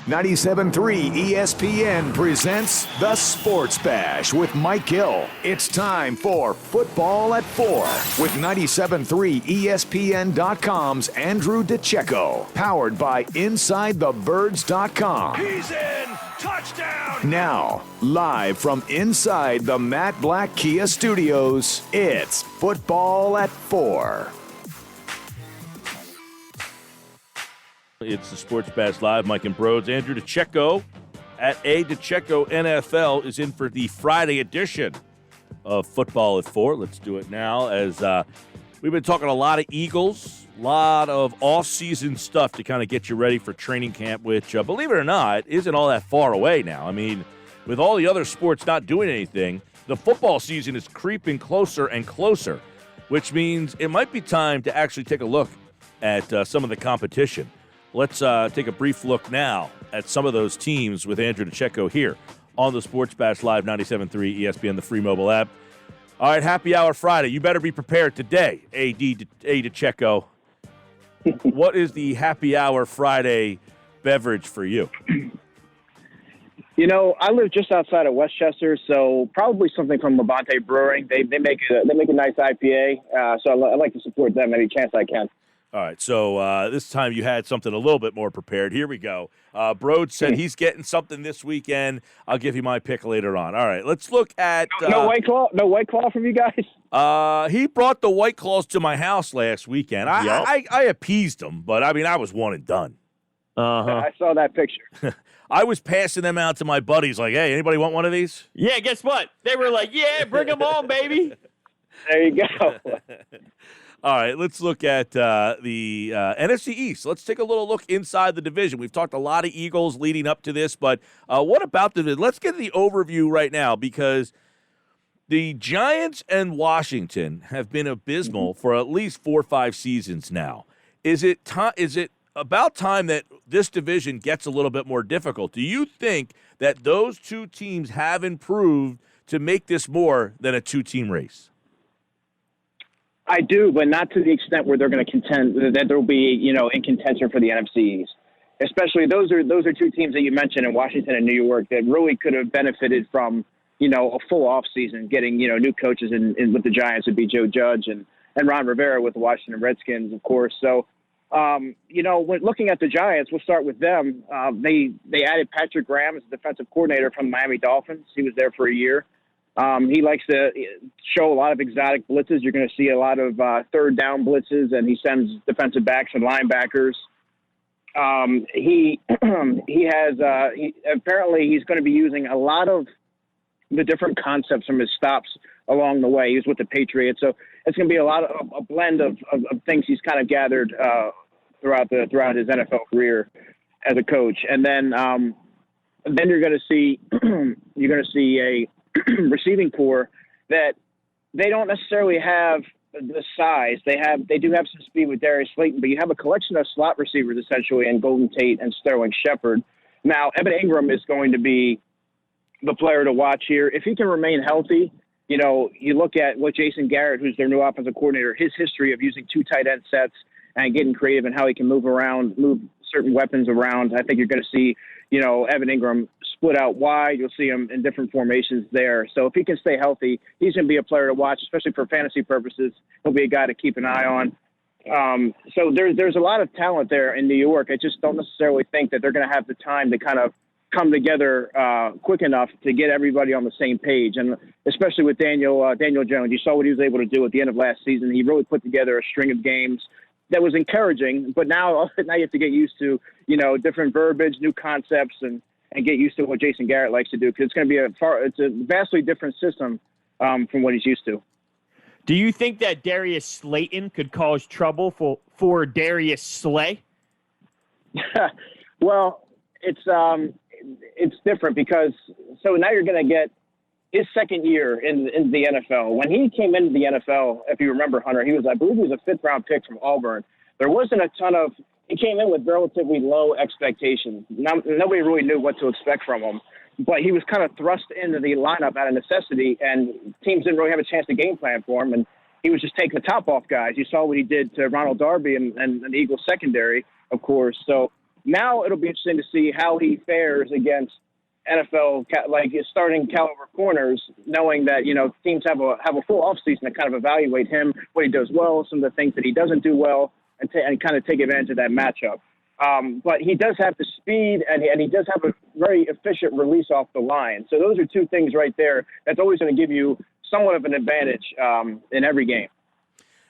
97.3 ESPN presents The Sports Bash with Mike Gill. It's time for Football at 4 with 97.3 ESPN.com's Andrew DiCecco. Powered by InsideTheBirds.com. He's in! Touchdown! Now, live from inside the Matt Black Kia Studios, it's Football at 4. It's the Sports Bash Live. Mike and Broads. Andrew DiCecco at A. DiCecco NFL is in for the Friday edition of Football at 4. Let's do it now as we've been talking a lot of Eagles, a lot of off-season stuff to kind of get you ready for training camp, which, believe it or not, isn't all that far away now. I mean, with all the other sports not doing anything, the football season is creeping closer and closer, which means it might be time to actually take a look at some of the competition. Let's take a brief look now at some of those teams with Andrew DiCecco here on the Sports Bash Live 97.3 ESPN, the free mobile app. All right, Happy Hour Friday. You better be prepared today, A. DiCecco. What is the Happy Hour Friday beverage for you? You know, I live just outside of Westchester, so probably something from Levante Brewing. They make a nice IPA, so I like to support them any chance I can. All right, so this time you had something a little bit more prepared. Here we go. Broad said he's getting something this weekend. I'll give you my pick later on. All right, let's look at no White Claw. No White Claw from you guys. He brought the White Claws to my house last weekend. I appeased him, but I mean I was one and done. I saw that picture. I was passing them out to my buddies, like, "Hey, anybody want one of these?" Yeah, guess what? They were like, "Yeah, bring them on, baby." There you go. All right, let's look at the NFC East. Let's take a little look inside the division. We've talked a lot of Eagles leading up to this, but what about the division? Let's get the overview right now because the Giants and Washington have been abysmal for at least 4 or 5 seasons now. Is it about time that this division gets a little bit more difficult? Do you think that those two teams have improved to make this more than a 2-team race? I do, but not to the extent where they're going to contend that there will be, in contention for the NFC East. Especially those are 2 teams that you mentioned in Washington and New York that really could have benefited from, a full off season, getting, new coaches in with the Giants would be Joe Judge and Ron Rivera with the Washington Redskins, of course. So, when looking at the Giants, we'll start with them. They added Patrick Graham as defensive coordinator from the Miami Dolphins. He was there for a year. He likes to show a lot of exotic blitzes. You're going to see a lot of third down blitzes, and he sends defensive backs and linebackers. Apparently he's going to be using a lot of the different concepts from his stops along the way. He was with the Patriots, so it's going to be a blend of things he's kind of gathered throughout his NFL career as a coach. And then you're going to see a receiving core that they don't necessarily have the size. They do have some speed with Darius Slayton, but you have a collection of slot receivers essentially in Golden Tate and Sterling Shepard. Now, Evan Ingram is going to be the player to watch here. If he can remain healthy, you look at what Jason Garrett, who's their new offensive coordinator, his history of using 2 tight end sets and getting creative in how he can move certain weapons around. I think you're going to see, Evan Ingram split out wide. You'll see him in different formations there. So if he can stay healthy, he's going to be a player to watch, especially for fantasy purposes. He'll be a guy to keep an eye on. So there's a lot of talent there in New York. I just don't necessarily think that they're going to have the time to kind of come together quick enough to get everybody on the same page. And especially with Daniel Jones, you saw what he was able to do at the end of last season. He really put together a string of games that was encouraging, but now you have to get used to, different verbiage, new concepts, and get used to what Jason Garrett likes to do, because it's going to be it's a vastly different system from what he's used to. Do you think that Darius Slayton could cause trouble for Darius Slay? Well, it's different because now you're going to get his second year in the NFL. When he came into the NFL, if you remember, Hunter, I believe he was a 5th-round pick from Auburn. There wasn't a ton of – he came in with relatively low expectations. Nobody really knew what to expect from him. But he was kind of thrust into the lineup out of necessity, and teams didn't really have a chance to game plan for him. And he was just taking the top off guys. You saw what he did to Ronald Darby and the Eagles secondary, of course. So Now it'll be interesting to see how he fares against NFL, like starting caliber corners, knowing that, teams have a full offseason to kind of evaluate him, what he does well, some of the things that he doesn't do well, and kind of take advantage of that matchup. But he does have the speed, and he does have a very efficient release off the line. So those are two things right there that's always going to give you somewhat of an advantage in every game.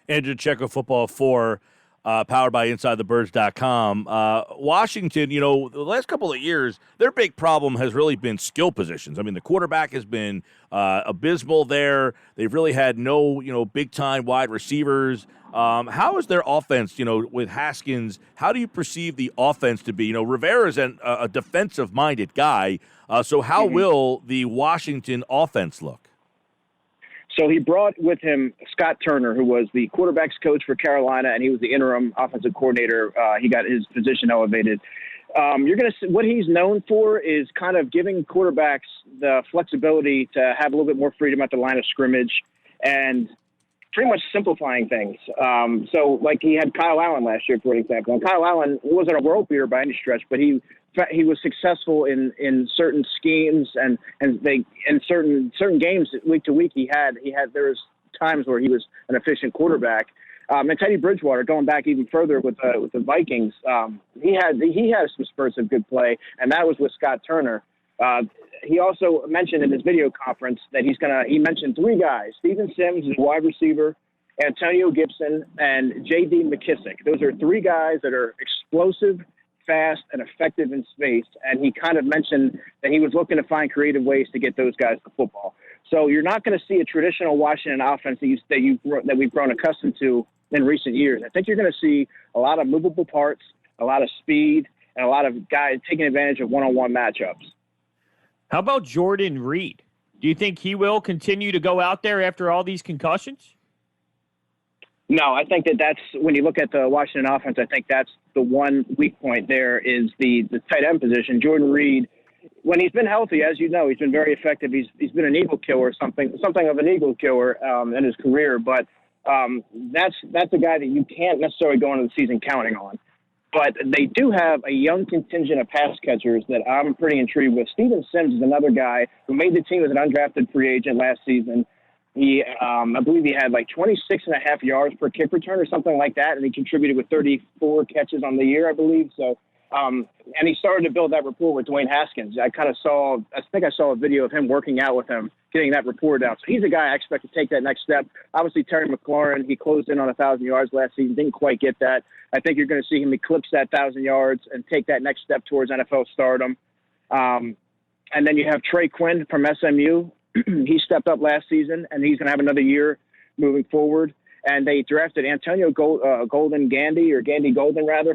Andrew DiCecco, Football 4, powered by InsideTheBirds.com. Washington, the last couple of years, their big problem has really been skill positions. I mean, the quarterback has been abysmal there. They've really had no, big-time wide receivers. How is their offense, with Haskins? How do you perceive the offense to be? Rivera's a defensive-minded guy. So how will the Washington offense look? So he brought with him Scott Turner, who was the quarterback's coach for Carolina, and he was the interim offensive coordinator. He got his position elevated. You're going to see what he's known for is kind of giving quarterbacks the flexibility to have a little bit more freedom at the line of scrimmage and pretty much simplifying things. So like he had Kyle Allen last year, for example. And Kyle Allen wasn't a world beater by any stretch, but he was successful in certain schemes and in certain games week to week. There was times where he was an efficient quarterback. And Teddy Bridgewater, going back even further with the Vikings, he had some spurts of good play, and that was with Scott Turner. He also mentioned in his video conference that he mentioned three guys: Steven Sims, his wide receiver, Antonio Gibson, and J.D. McKissick. Those are three guys that are explosive, fast, and effective in space. And he kind of mentioned that he was looking to find creative ways to get those guys the football. So you're not going to see a traditional Washington offense that we've grown accustomed to in recent years. I think you're going to see a lot of movable parts, a lot of speed, and a lot of guys taking advantage of one-on-one matchups. How about Jordan Reed? Do you think he will continue to go out there after all these concussions? No, I think that's when you look at the Washington offense, I think that's the one weak point there is the tight end position. Jordan Reed, when he's been healthy, as you know, he's been very effective. He's been an eagle killer, something of an eagle killer in his career. But that's a guy that you can't necessarily go into the season counting on. But they do have a young contingent of pass catchers that I'm pretty intrigued with. Steven Sims is another guy who made the team as an undrafted free agent last season. I believe he had like 26.5 yards per kick return or something like that, and he contributed with 34 catches on the year, I believe. So, and he started to build that rapport with Dwayne Haskins. I think I saw a video of him working out with him, getting that rapport down. So he's a guy I expect to take that next step. Obviously, Terry McLaurin, he closed in on 1,000 yards last season, didn't quite get that. I think you're going to see him eclipse that 1,000 yards and take that next step towards NFL stardom. And then you have Trey Quinn from SMU. He stepped up last season, and he's going to have another year moving forward. And they drafted Antonio Golden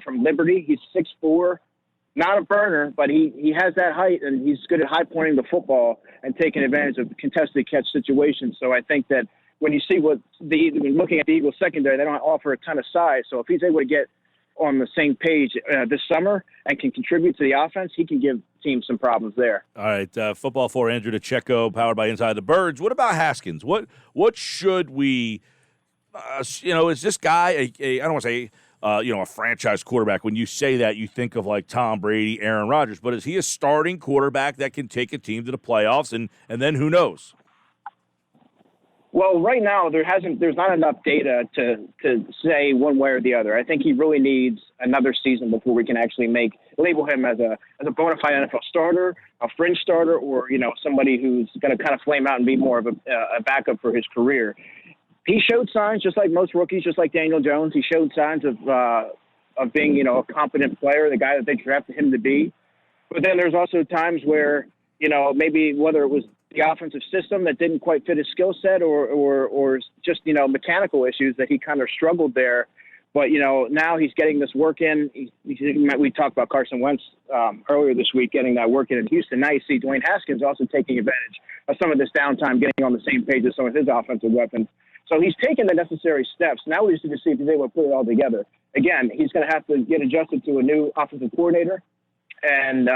from Liberty. He's 6'4", not a burner, but he has that height, and he's good at high pointing the football and taking advantage of contested catch situations. So I think that when you see when looking at the Eagles secondary, they don't offer a ton of size. So if he's able to get on the same page this summer and can contribute to the offense, he can give teams some problems there. All right, Football 4, Andrew DiCecco, powered by Inside the Birds. What about Haskins? What should we, is this guy I don't want to say, a franchise quarterback? When you say that, you think of like Tom Brady, Aaron Rodgers, but is he a starting quarterback that can take a team to the playoffs and then who knows? Well, right now there's not enough data to say one way or the other. I think he really needs another season before we can actually label him as a bona fide NFL starter, a fringe starter, or somebody who's going to kind of flame out and be more of a backup for his career. He showed signs, just like most rookies, just like Daniel Jones. He showed signs of being a competent player, the guy that they drafted him to be. But then there's also times where maybe whether it was the offensive system that didn't quite fit his skill set or just, mechanical issues that he kind of struggled there. But, now he's getting this work in. We talked about Carson Wentz earlier this week, getting that work in Houston. Now you see Dwayne Haskins also taking advantage of some of this downtime, getting on the same page as some of his offensive weapons. So he's taken the necessary steps. Now we just need to see if he's able to put it all together. Again, he's going to have to get adjusted to a new offensive coordinator. And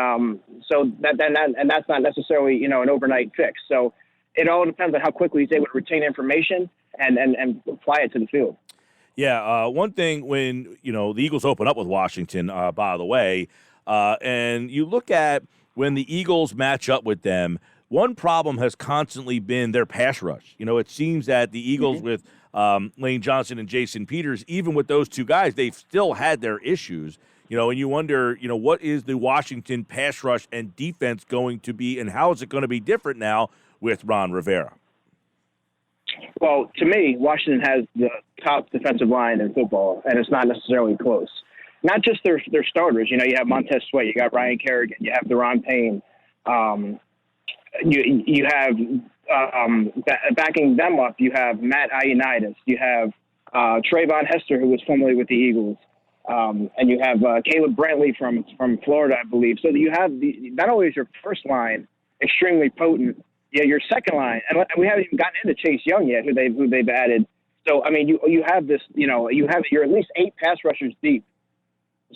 so that's not necessarily, an overnight fix. So it all depends on how quickly he's able to retain information and apply it to the field. Yeah, one thing when, the Eagles open up with Washington, by the way, And you look at when the Eagles match up with them, one problem has constantly been their pass rush. It seems that the Eagles with Lane Johnson and Jason Peters, even with those two guys, they've still had their issues. And you wonder, what is the Washington pass rush and defense going to be, and how is it going to be different now with Ron Rivera? Well, to me, Washington has the top defensive line in football, and it's not necessarily close. Not just their starters. You have Montez Sweat, you got Ryan Kerrigan, you have Deron Payne. You have backing them up, you have Matt Ioannidis, you have Trayvon Hester, who was formerly with the Eagles. And you have Caleb Brantley from Florida, I believe. So you have not only is your first line extremely potent, your second line, and we haven't even gotten into Chase Young yet, who they've added. So I mean, you have this, you're at least 8 pass rushers deep.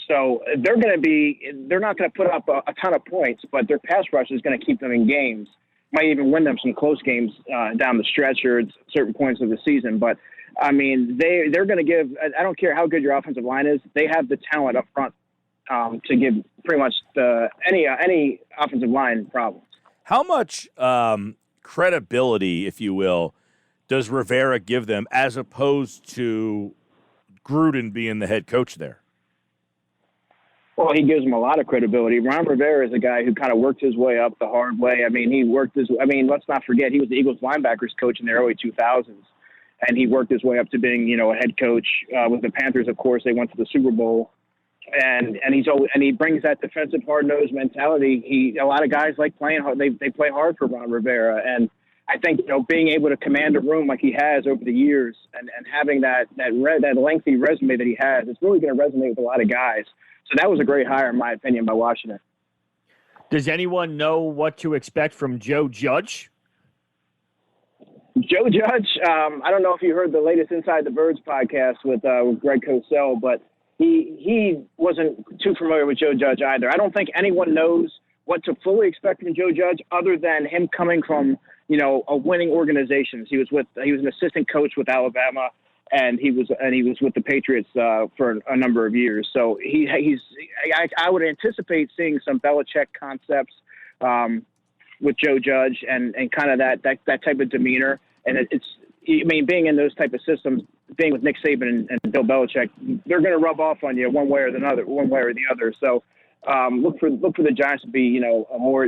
So they're not going to put up a ton of points, but their pass rush is going to keep them in games. Might even win them some close games down the stretch or at certain points of the season, but. I mean, they're going to give – I don't care how good your offensive line is. They have the talent up front to give pretty much any offensive line problems. How much credibility, if you will, does Rivera give them as opposed to Gruden being the head coach there? Well, he gives them a lot of credibility. Ron Rivera is a guy who kind of worked his way up the hard way. I mean, let's not forget, he was the Eagles linebackers coach in the early 2000s. And he worked his way up to being, a head coach with the Panthers. Of course, they went to the Super Bowl, and he brings that defensive hard-nosed mentality. A lot of guys like playing hard. They play hard for Ron Rivera, and I think being able to command a room like he has over the years, and having that lengthy resume that he has, it's really going to resonate with a lot of guys. So that was a great hire, in my opinion, by Washington. Does anyone know what to expect from Joe Judge? Joe Judge, I don't know if you heard the latest Inside the Birds podcast with Greg Cosell, but he wasn't too familiar with Joe Judge either. I don't think anyone knows what to fully expect from Joe Judge other than him coming from, a winning organization. He was an assistant coach with Alabama, and he was with the Patriots for a number of years. So I would anticipate seeing some Belichick concepts with Joe Judge and kind of that type of demeanor. And being in those type of systems, being with Nick Saban and Bill Belichick, they're going to rub off on you one way or the other. So look for the Giants to be, a more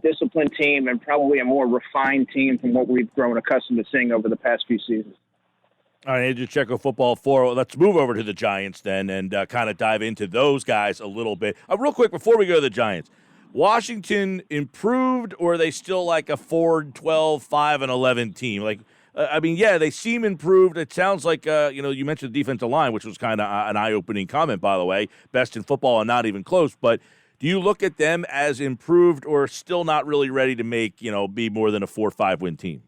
disciplined team and probably a more refined team from what we've grown accustomed to seeing over the past few seasons. All right, DiCecco Football 4. Let's move over to the Giants then and kind of dive into those guys a little bit. Real quick, before we go to the Giants, Washington improved, or are they still like a 4-12, 5-11 team? They seem improved. It sounds like, you mentioned the defensive line, which was kind of an eye-opening comment, by the way. Best in football and not even close. But do you look at them as improved or still not really ready to make, be more than a 4-5 win team?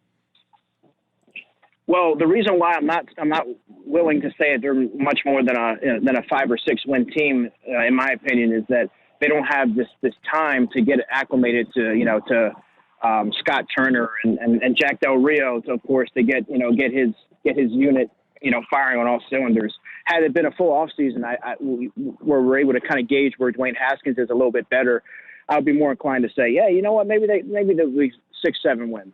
Well, the reason why I'm not willing to say they're much more than a 5 or 6 win team, in my opinion, is that they don't have this time to get acclimated to Scott Turner and Jack Del Rio, of course, to get his unit firing on all cylinders. Had it been a full offseason, where we're able to kind of gauge where Dwayne Haskins is a little bit better, I would be more inclined to say, yeah, you know what, maybe they'll be 6-7 wins.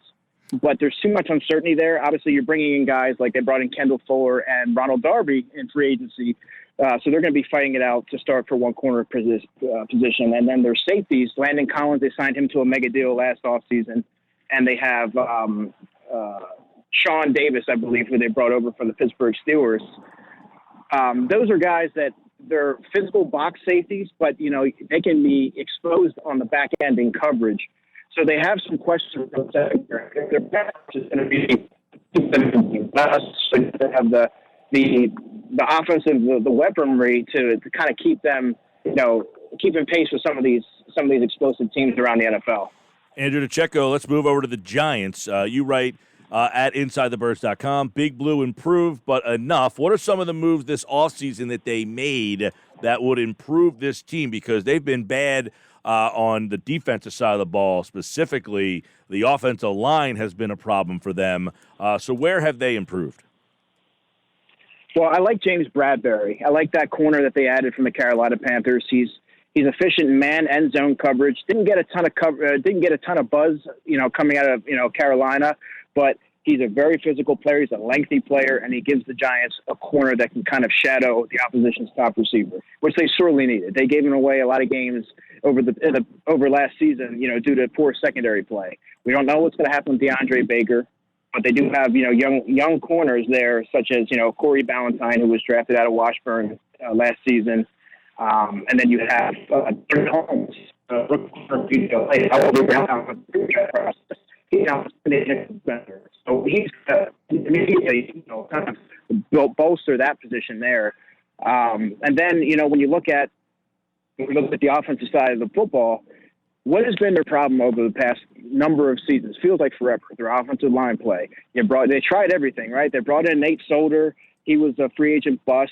But there's too much uncertainty there. Obviously, you're bringing in guys like they brought in Kendall Fuller and Ronald Darby in free agency. So they're going to be fighting it out to start for one corner position. And then their safeties, Landon Collins, they signed him to a mega deal last offseason. And they have Sean Davis, I believe, who they brought over from the Pittsburgh Steelers. Those are guys that they're physical box safeties, but, they can be exposed on the back end in coverage. So they have some questions from secondary. Their pass is going to be to have the offensive, the weaponry to kind of keep them, keeping pace with some of these explosive teams around the NFL. Andrew DiCecco, let's move over to the Giants. You write at InsideTheBirds.com, Big Blue improved, but enough. What are some of the moves this offseason that they made that would improve this team? Because they've been bad on the defensive side of the ball. Specifically, the offensive line has been a problem for them. So where have they improved? Well, I like James Bradbury. I like that corner that they added from the Carolina Panthers. He's He's efficient in man and zone coverage. Didn't get a ton of buzz, coming out of Carolina, but he's a very physical player. He's a lengthy player, and he gives the Giants a corner that can kind of shadow the opposition's top receiver, which they sorely needed. They gave him away a lot of games over last season, due to poor secondary play. We don't know what's going to happen with DeAndre Baker, but they do have, young corners there, such as, Corey Ballantyne, who was drafted out of Washburn last season. And then you have Holmes, so he's immediately, kind of bolster that position there. And then, when you look at the offensive side of the football, what has been their problem over the past number of seasons? Feels like forever. Their offensive line play. They tried everything, right? They brought in Nate Solder. He was a free agent bust.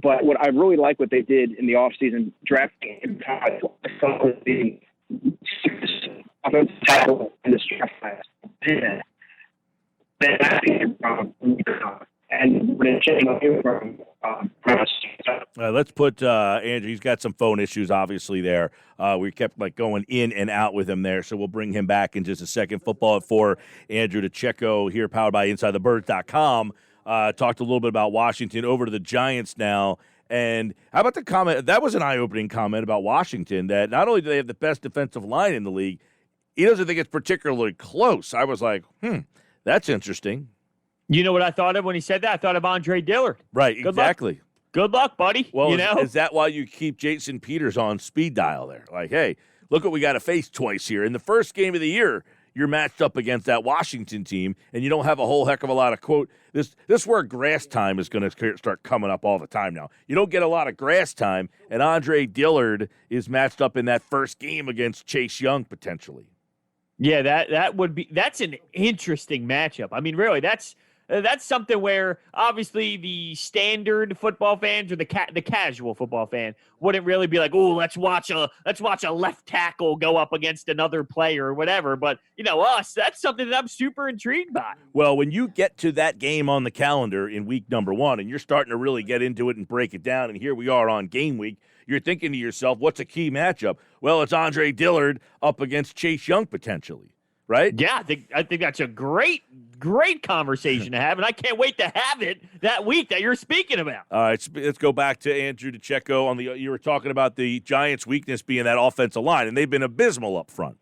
But what I really like what they did in the offseason, drafting him, the offensive tackle in this draft class. And let's put Andrew. He's got some phone issues, obviously. There, we kept going in and out with him there, so we'll bring him back in just a second. Football at 4. Andrew DiCecco here, powered by InsideTheBirds.com. Talked a little bit about Washington. Over to the Giants now. And how about the comment? That was an eye-opening comment about Washington, that not only do they have the best defensive line in the league, he doesn't think it's particularly close. I was like, that's interesting. You know what I thought of when he said that? I thought of Andre Dillard. Right, Good exactly. Luck. Good luck, buddy. Well, is that why you keep Jason Peters on speed dial there? Like, hey, look what we got to face twice here. In the first game of the year, you're matched up against that Washington team, and you don't have a whole heck of a lot of This is where grass time is going to start coming up all the time now. You don't get a lot of grass time, and Andre Dillard is matched up in that first game against Chase Young potentially. Yeah, that's an interesting matchup. I mean, really, that's something where obviously the standard football fans or the casual football fan wouldn't really be like, "Oh, let's watch a left tackle go up against another player or whatever." But us, that's something that I'm super intrigued by. Well, when you get to that game on the calendar in week number 1, and you're starting to really get into it and break it down, and here we are on game week, you're thinking to yourself, "What's a key matchup?" Well, it's Andre Dillard up against Chase Young potentially. Right? Yeah, I think that's a great conversation to have, and I can't wait to have it that week that you're speaking about. All right, let's go back to Andrew DiCecco. You were talking about the Giants' weakness being that offensive line, and they've been abysmal up front.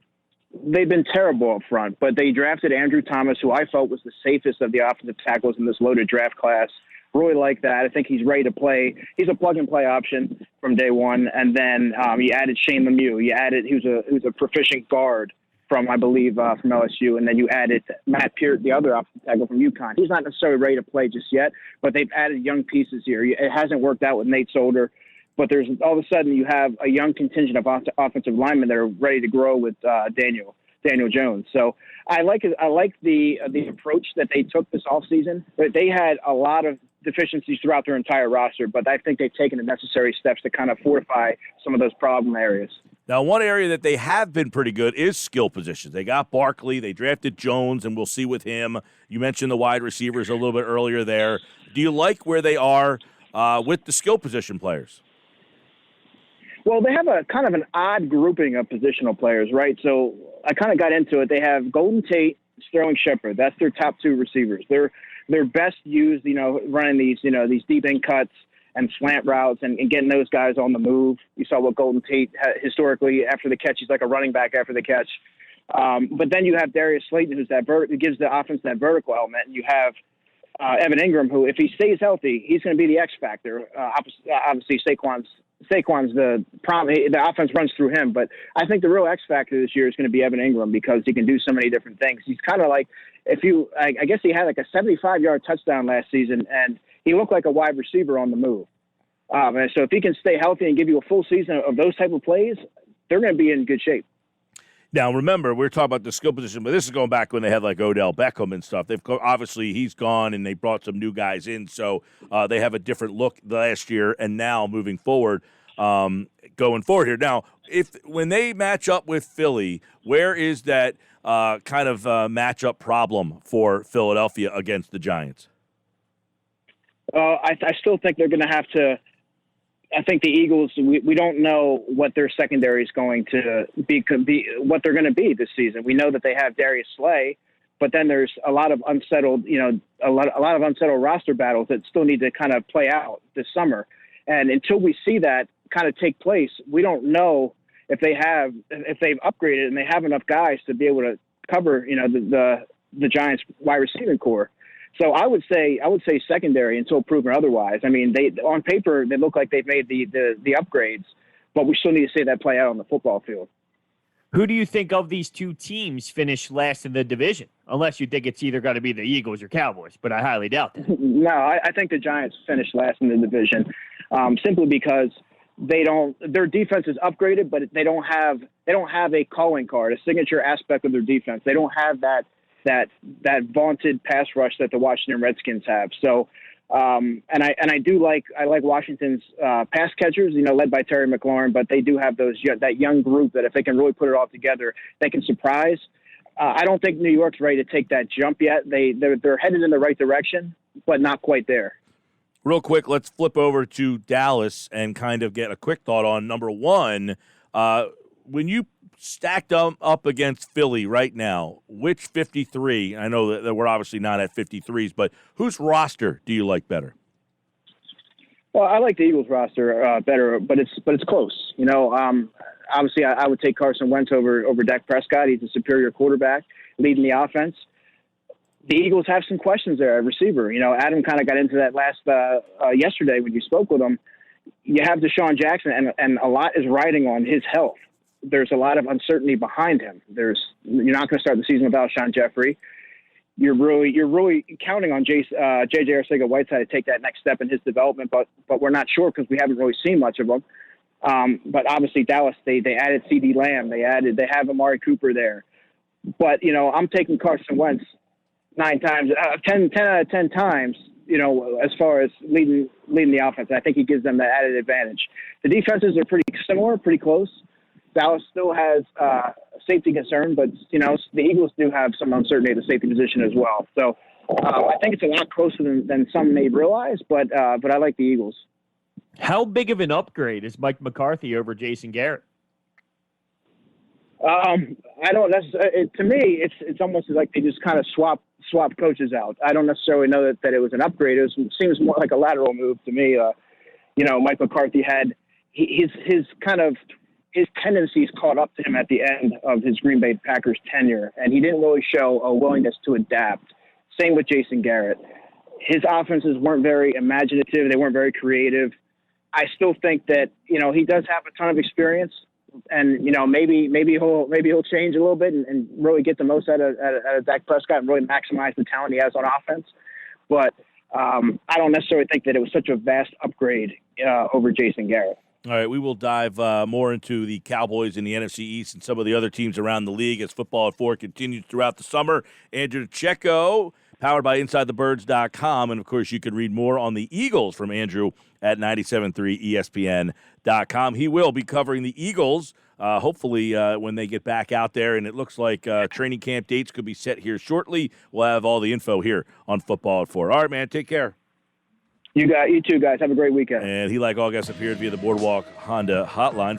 They've been terrible up front, but they drafted Andrew Thomas, who I felt was the safest of the offensive tackles in this loaded draft class. Really like that. I think he's ready to play. He's a plug-and-play option from day one, and then you added Shane Lemieux. He was a proficient guard from, I believe, from LSU, and then you added Matt Peart, the other offensive tackle from UConn. He's not necessarily ready to play just yet, but they've added young pieces here. It hasn't worked out with Nate Solder, but there's all of a sudden you have a young contingent of offensive linemen that are ready to grow with Daniel Jones. So I like the approach that they took this offseason. They had a lot of deficiencies throughout their entire roster, but I think they've taken the necessary steps to kind of fortify some of those problem areas. Now, one area that they have been pretty good is skill positions. They got Barkley. They drafted Jones, and we'll see with him. You mentioned the wide receivers a little bit earlier there. Do you like where they are with the skill position players? Well, they have a kind of an odd grouping of positional players, right? So I kind of got into it. They have Golden Tate, Sterling Shepard. That's their top 2 receivers. They're best used, running these deep in cuts and slant routes and getting those guys on the move. You saw what Golden Tate had historically after the catch. He's like a running back after the catch. But then you have Darius Slayton, who gives the offense that vertical element. And you have Evan Ingram, who, if he stays healthy, he's going to be the X factor. Obviously, Saquon's the problem. The offense runs through him. But I think the real X factor this year is going to be Evan Ingram because he can do so many different things. He's kind of like, I guess he had like a 75-yard touchdown last season, and he looked like a wide receiver on the move. And so if he can stay healthy and give you a full season of those type of plays, they're going to be in good shape. Now, remember, we're talking about the skill position, but this is going back when they had like Odell Beckham and stuff. Obviously, he's gone, and they brought some new guys in, so they have a different look last year and now moving forward, going forward here. Now, when they match up with Philly, where is that kind of matchup problem for Philadelphia against the Giants? I still think they're going to have to I think the Eagles, we don't know what their secondary is going to be, what they're going to be this season. We know that they have Darius Slay, but then there's a lot of unsettled, a lot of unsettled roster battles that still need to kind of play out this summer. And until we see that kind of take place, we don't know if they've upgraded and they have enough guys to be able to cover, the Giants wide receiving core. So I would say secondary until proven otherwise. I mean, on paper they look like they've made the upgrades, but we still need to see that play out on the football field. Who do you think of these two teams finish last in the division? Unless you think it's either going to be the Eagles or Cowboys, but I highly doubt that. No, I think the Giants finish last in the division, simply because their defense is upgraded, but they don't have a calling card, a signature aspect of their defense. They don't have that vaunted pass rush that the Washington Redskins have. So, and I like Washington's pass catchers, led by Terry McLaurin, but they do have that young group that if they can really put it all together, they can surprise. I don't think New York's ready to take that jump yet. They're headed in the right direction, but not quite there. Real quick, let's flip over to Dallas and kind of get a quick thought on number one. When you stacked them up against Philly right now, which 53, I know that we're obviously not at 53s, but whose roster do you like better? Well, I like the Eagles roster better, but it's close. Obviously I would take Carson Wentz over Dak Prescott. He's a superior quarterback leading the offense. The Eagles have some questions there at receiver. Adam kind of got into that last yesterday when you spoke with him. You have Deshaun Jackson, and a lot is riding on his health. There's a lot of uncertainty behind him. You're not going to start the season without Alshon Jeffrey. You're really counting on J.J. Arcega-Whiteside to take that next step in his development, but we're not sure because we haven't really seen much of him. But obviously Dallas, they added C.D. Lamb. They have Amari Cooper there. But I'm taking Carson Wentz 10 out of 10 times. As far as leading the offense, I think he gives them that added advantage. The defenses are pretty similar, pretty close. Dallas still has safety concern, but the Eagles do have some uncertainty at the safety position as well. So I think it's a lot closer than some may realize, but I like the Eagles. How big of an upgrade is Mike McCarthy over Jason Garrett? I don't necessarily. To me, it's almost like they just kind of swap coaches out. I don't necessarily know that it was an upgrade. It seems more like a lateral move to me. Mike McCarthy had his tendencies caught up to him at the end of his Green Bay Packers tenure, and he didn't really show a willingness to adapt. Same with Jason Garrett. His offenses weren't very imaginative. They weren't very creative. I still think that, he does have a ton of experience, and, maybe he'll change a little bit and really get the most out of Dak Prescott and really maximize the talent he has on offense. But I don't necessarily think that it was such a vast upgrade over Jason Garrett. All right, we will dive more into the Cowboys in the NFC East and some of the other teams around the league as Football at 4 continues throughout the summer. Andrew DiCecco, powered by InsideTheBirds.com. And, of course, you can read more on the Eagles from Andrew at 97.3 ESPN.com. He will be covering the Eagles, hopefully when they get back out there. And it looks like training camp dates could be set here shortly. We'll have all the info here on Football at 4. All right, man, take care. You too, guys. Have a great weekend. And he, like all guests, appeared via the Boardwalk Honda hotline.